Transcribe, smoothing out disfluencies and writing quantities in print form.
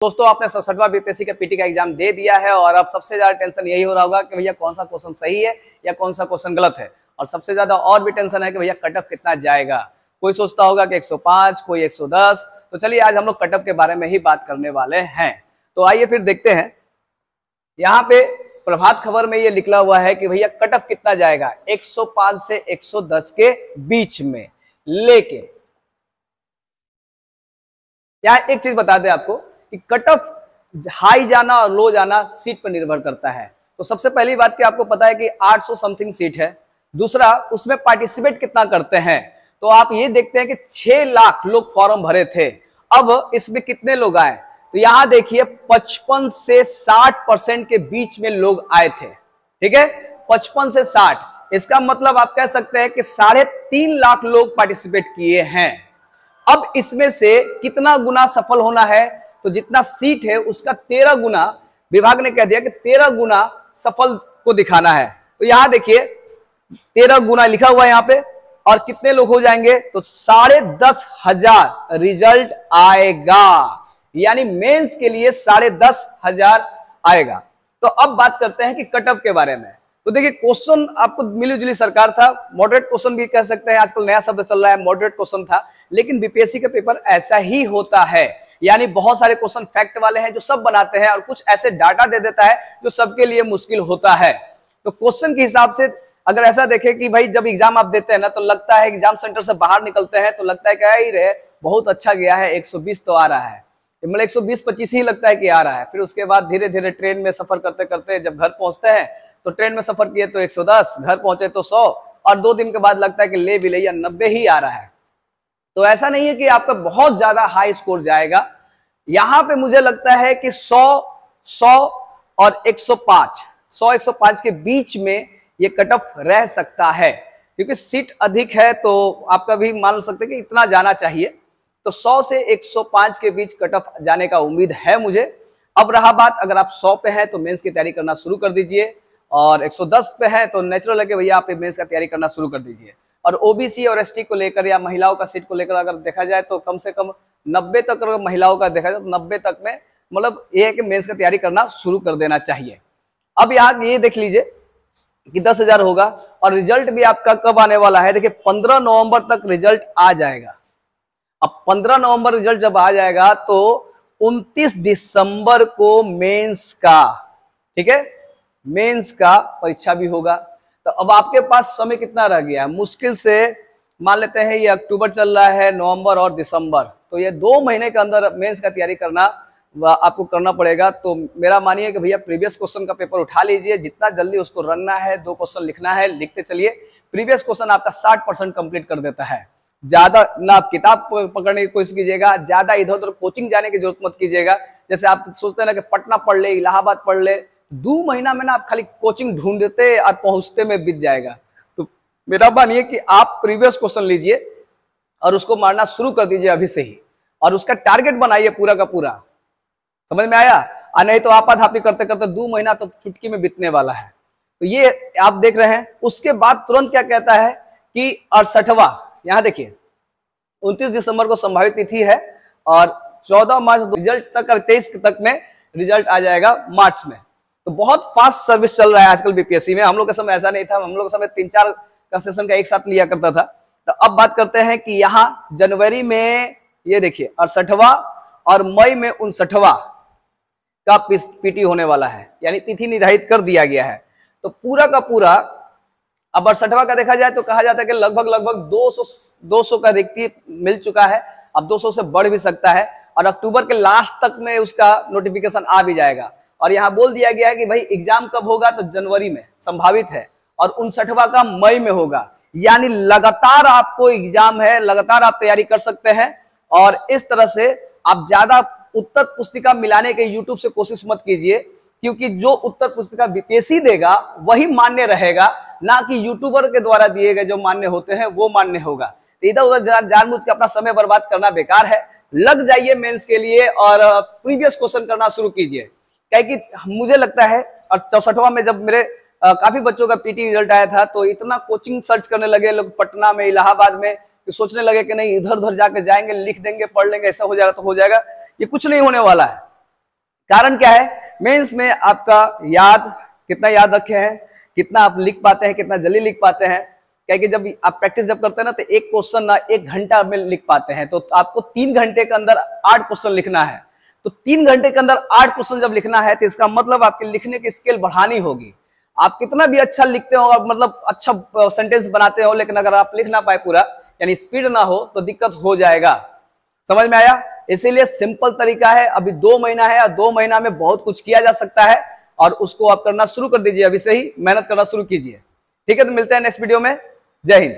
दोस्तों आपने 67वां बीपीएससी का पीटी का एग्जाम दे दिया है और अब सबसे ज्यादा टेंशन यही हो रहा होगा कि भैया कौन सा क्वेश्चन सही है या कौन सा क्वेश्चन गलत है। और सबसे ज्यादा और भी टेंशन है कि भैया कट ऑफ कितना जाएगा। कोई सोचता होगा कि 105, कोई 110। तो चलिए आज हम लोग कट ऑफ के बारे में ही बात करने वाले हैं। तो आइए फिर देखते हैं। यहाँ पे प्रभात खबर में ये लिखा हुआ है कि भैया कट ऑफ कितना जाएगा 105 से 110 के बीच में। लेकिन यहाँ एक चीज बता दें आपको कि कट ऑफ हाई जाना और लो जाना सीट पर निर्भर करता है। तो सबसे पहली बात कि आपको पता है कि 800 समथिंग सीट है। दूसरा, उसमें पार्टिसिपेट कितना करते हैं। तो आप ये देखते हैं कि 6 लाख लोग फॉर्म भरे थे। अब इसमें कितने लोग आए तो यहां देखिए 55 से 60% के बीच में लोग आए थे। ठीक है, 55 से 60। इसका मतलब आप कह सकते हैं कि 3.5 लाख लोग पार्टिसिपेट किए हैं। अब इसमें से कितना गुना सफल होना है तो जितना सीट है उसका 13 गुना विभाग ने कह दिया कि 13 गुना सफल को दिखाना है। तो यहां देखिए 13 गुना लिखा हुआ है यहां पे। और कितने लोग हो जाएंगे तो 10,500 रिजल्ट आएगा। यानी मेंस के लिए 10,500 आएगा। तो अब बात करते हैं कि कट ऑफ के बारे में। तो देखिए क्वेश्चन आपको मिलीजुली सरकार था, मॉडरेट क्वेश्चन भी कह सकते हैं, आजकल नया शब्द चल रहा है मॉडरेट क्वेश्चन था। लेकिन बीपीएससी का पेपर ऐसा ही होता है, यानी बहुत सारे क्वेश्चन फैक्ट वाले हैं जो सब बनाते हैं और कुछ ऐसे डाटा दे देता है जो सबके लिए मुश्किल होता है। तो क्वेश्चन के हिसाब से अगर ऐसा देखें कि भाई जब एग्जाम आप देते हैं ना तो लगता है एग्जाम सेंटर से बाहर निकलते हैं तो लगता है कि ही रे बहुत अच्छा गया है, 120 तो आ रहा है, मतलब 120-25 ही लगता है कि आ रहा है। फिर उसके बाद धीरे धीरे ट्रेन में सफर करते करते जब घर पहुंचते हैं तो ट्रेन में सफर किए तो 110, घर पहुंचे तो 100 और 2 दिन के बाद लगता है कि ले भी ले या 90 ही आ रहा है। तो ऐसा नहीं है कि आपका बहुत ज्यादा हाई स्कोर जाएगा। यहां पे मुझे लगता है कि 100 और 105, 100-105 के बीच में ये कट ऑफ रह सकता है क्योंकि सीट अधिक है। तो आपका भी मान सकते हैं कि इतना जाना चाहिए। तो 100 से 105 के बीच कट ऑफ जाने का उम्मीद है मुझे। अब रहा बात, अगर आप 100 पे हैं तो मेंस की तैयारी करना शुरू कर दीजिए और 110 पे है तो नेचुरल है कि भैया आप मेंस का तैयारी करना शुरू कर दीजिए। और ओबीसी और एसटी को लेकर या महिलाओं का सीट को लेकर अगर देखा जाए तो कम से कम 90 तक, अगर महिलाओं का देखा जाए तो 90 तक में मतलब ये है कि मेंस का तैयारी करना शुरू कर देना चाहिए। अब यहाँ ये देख लीजिए कि 10,000 होगा और रिजल्ट भी आपका कब आने वाला है। देखिए 15 नवंबर तक रिजल्ट आ जाएगा। अब 15 नवंबर रिजल्ट जब आ जाएगा तो 29 दिसंबर को मेंस का, ठीक है, मेंस का परीक्षा भी होगा। तो अब आपके पास समय कितना रह गया है, मुश्किल से मान लेते हैं ये अक्टूबर चल रहा है, नवंबर और दिसंबर, तो ये 2 महीने के अंदर मेंस का तैयारी करना आपको करना पड़ेगा। तो मेरा मानिए कि भैया प्रीवियस क्वेश्चन का पेपर उठा लीजिए, जितना जल्दी उसको रंगना है, 2 क्वेश्चन लिखना है, लिखते चलिए। प्रीवियस क्वेश्चन आपका 60% कंप्लीट कर देता है। ज्यादा ना आप किताब पकड़ने की कोशिश कीजिएगा, ज्यादा इधर उधर कोचिंग जाने की जरूरत मत कीजिएगा। जैसे आप सोचते हैं ना कि पटना पढ़ ले, इलाहाबाद पढ़ ले, 2 महीना में ना आप खाली कोचिंग ढूंढते और पहुंचते में बीत जाएगा। तो मेरा मानिए कि आप प्रीवियस क्वेश्चन लीजिए और उसको मारना शुरू कर दीजिए अभी से ही, और उसका टारगेट बनाइए पूरा का पूरा। समझ में आया? और नहीं तो आपाधापी करते करते 2 महीना तो चुटकी में बीतने वाला है। तो ये आप देख रहे हैं। उसके बाद तुरंत क्या कहता है कि 68वां, यहां देखिए 29 दिसंबर को संभावित तिथि है और 14 मार्च रिजल्ट तक, 23 तक में रिजल्ट आ जाएगा मार्च में। तो बहुत फास्ट सर्विस चल रहा है आजकल बीपीएससी में। हम लोग के समय ऐसा नहीं था, हम लोग के समय 3-4 का सेशन का एक साथ लिया करता था। तो अब बात करते हैं कि यहाँ जनवरी में ये देखिए 68वां और मई में 59वां का पीटी होने वाला है, यानी तिथि निर्धारित कर दिया गया है। तो पूरा का पूरा अब 68वां का देखा जाए तो कहा जाता है कि लगभग 200 का रिक्ति मिल चुका है। अब 200 से बढ़ भी सकता है और अक्टूबर के लास्ट तक में उसका नोटिफिकेशन आ भी जाएगा। और यहाँ बोल दिया गया है कि भाई एग्जाम कब होगा तो जनवरी में संभावित है और 59वां का मई में होगा। यानी लगातार आपको एग्जाम है, लगातार आप तैयारी कर सकते हैं। और इस तरह से आप ज्यादा उत्तर पुस्तिका मिलाने के यूट्यूब से कोशिश मत कीजिए, क्योंकि जो उत्तर पुस्तिका बीपीएससी देगा वही मान्य रहेगा, ना कि यूट्यूबर के द्वारा दिए गए जो मान्य होते हैं वो मान्य होगा। तो इधर उधर जानबूझ के अपना समय बर्बाद करना बेकार है। लग जाइए मेंस के लिए और प्रीवियस क्वेश्चन करना शुरू कीजिए। कि मुझे लगता है, और 64वां में जब मेरे काफी बच्चों का पीटी रिजल्ट आया था तो इतना कोचिंग सर्च करने लगे लोग पटना में, इलाहाबाद में, कि सोचने लगे कि नहीं इधर उधर जाके जाएंगे, लिख देंगे, पढ़ लेंगे, ऐसा हो जाएगा तो हो जाएगा। ये कुछ नहीं होने वाला है। कारण क्या है, मेंस में आपका याद कितना याद रखे हैं, कितना आप लिख पाते हैं, कितना जल्दी लिख पाते हैं। क्या कि जब आप प्रैक्टिस जब करते हैं ना, तो एक क्वेश्चन ना 1 घंटा में लिख पाते हैं, तो आपको 3 घंटे के अंदर 8 क्वेश्चन लिखना है। तो 3 घंटे के अंदर 8 क्वेश्चन जब लिखना है, तो इसका मतलब आपके लिखने की स्किल बढ़ानी होगी। आप कितना भी अच्छा लिखते हो, मतलब अच्छा सेंटेंस बनाते हो, लेकिन अगर आप लिख ना पाए पूरा, यानी स्पीड ना हो, तो दिक्कत हो जाएगा। समझ में आया? इसीलिए सिंपल तरीका है, अभी 2 महीना है और 2 महीना में बहुत कुछ किया जा सकता है, और उसको आप करना शुरू कर दीजिए, अभी से ही मेहनत करना शुरू कीजिए। ठीक है, तो मिलते हैं नेक्स्ट वीडियो में। जय हिंद।